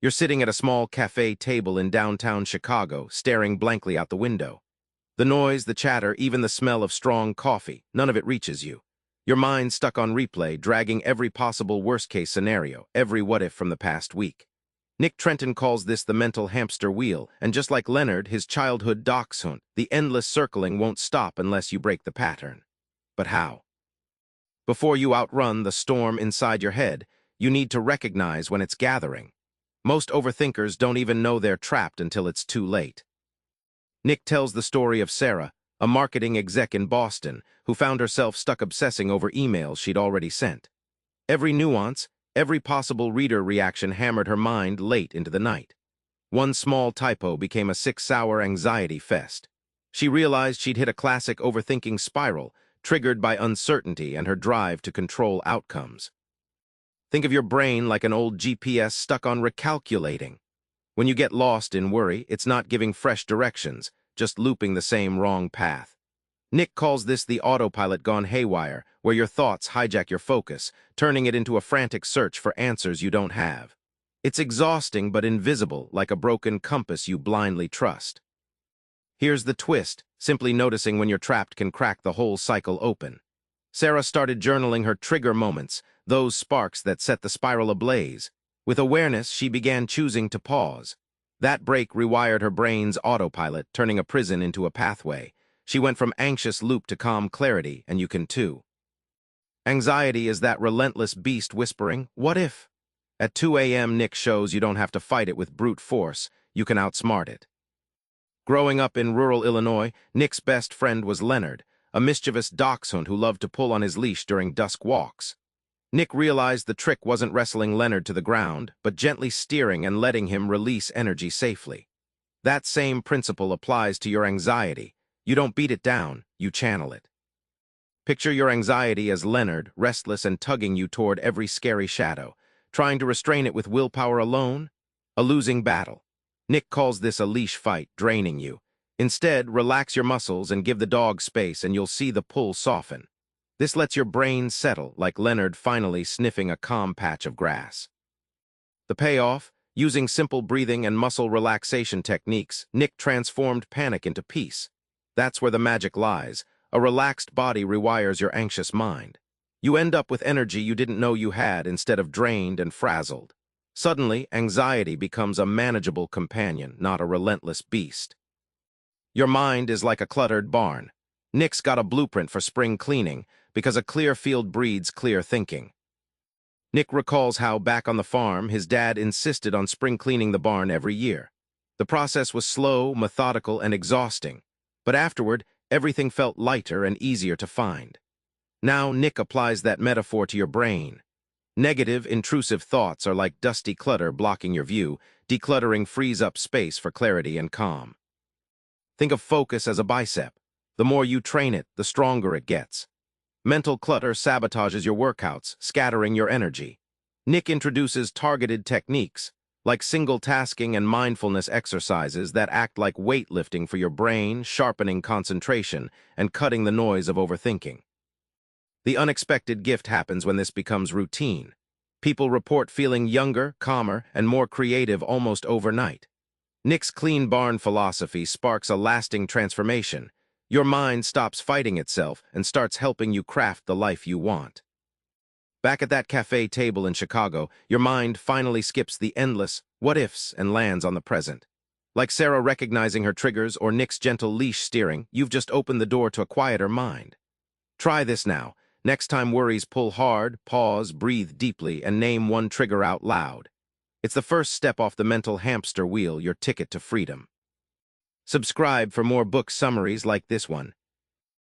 You're sitting at a small cafe table in downtown Chicago, staring blankly out the window. The noise, the chatter, even the smell of strong coffee, none of it reaches you. Your mind stuck on replay, dragging every possible worst-case scenario, every what-if from the past week. Nick Trenton calls this the mental hamster wheel, and just like Leonard, his childhood dachshund, the endless circling won't stop unless you break the pattern. But how? Before you outrun the storm inside your head, you need to recognize when it's gathering. Most overthinkers don't even know they're trapped until it's too late. Nick tells the story of Sarah, a marketing exec in Boston, who found herself stuck obsessing over emails she'd already sent. Every nuance, every possible reader reaction hammered her mind late into the night. One small typo became a 6-hour anxiety fest. She realized she'd hit a classic overthinking spiral, triggered by uncertainty and her drive to control outcomes. Think of your brain like an old GPS stuck on recalculating. When you get lost in worry, it's not giving fresh directions, just looping the same wrong path. Nick calls this the autopilot gone haywire, where your thoughts hijack your focus, turning it into a frantic search for answers you don't have. It's exhausting but invisible, like a broken compass you blindly trust. Here's the twist: simply noticing when you're trapped can crack the whole cycle open. Sarah started journaling her trigger moments, those sparks that set the spiral ablaze. With awareness, she began choosing to pause. That break rewired her brain's autopilot, turning a prison into a pathway. She went from anxious loop to calm clarity, and you can too. Anxiety is that relentless beast whispering, "What if?" At 2 a.m., Nick shows you don't have to fight it with brute force, you can outsmart it. Growing up in rural Illinois, Nick's best friend was Leonard, a mischievous dachshund who loved to pull on his leash during dusk walks. Nick realized the trick wasn't wrestling Leonard to the ground, but gently steering and letting him release energy safely. That same principle applies to your anxiety. You don't beat it down, you channel it. Picture your anxiety as Leonard, restless and tugging you toward every scary shadow. Trying to restrain it with willpower alone? A losing battle. Nick calls this a leash fight, draining you. Instead, relax your muscles and give the dog space, and you'll see the pull soften. This lets your brain settle, like Leonard finally sniffing a calm patch of grass. The payoff? Using simple breathing and muscle relaxation techniques, Nick transformed panic into peace. That's where the magic lies. A relaxed body rewires your anxious mind. You end up with energy you didn't know you had instead of drained and frazzled. Suddenly, anxiety becomes a manageable companion, not a relentless beast. Your mind is like a cluttered barn. Nick's got a blueprint for spring cleaning, because a clear field breeds clear thinking. Nick recalls how, back on the farm, his dad insisted on spring cleaning the barn every year. The process was slow, methodical, and exhausting, but afterward, everything felt lighter and easier to find. Now Nick applies that metaphor to your brain. Negative, intrusive thoughts are like dusty clutter blocking your view. Decluttering frees up space for clarity and calm. Think of focus as a bicep. The more you train it, the stronger it gets. Mental clutter sabotages your workouts, scattering your energy. Nick introduces targeted techniques, like single-tasking and mindfulness exercises that act like weightlifting for your brain, sharpening concentration and cutting the noise of overthinking. The unexpected gift happens when this becomes routine. People report feeling younger, calmer, and more creative almost overnight. Nick's clean barn philosophy sparks a lasting transformation. Your mind stops fighting itself and starts helping you craft the life you want. Back at that cafe table in Chicago, your mind finally skips the endless what-ifs and lands on the present. Like Sarah recognizing her triggers or Nick's gentle leash steering, you've just opened the door to a quieter mind. Try this now. Next time worries pull hard, pause, breathe deeply, and name one trigger out loud. It's the first step off the mental hamster wheel, your ticket to freedom. Subscribe for more book summaries like this one.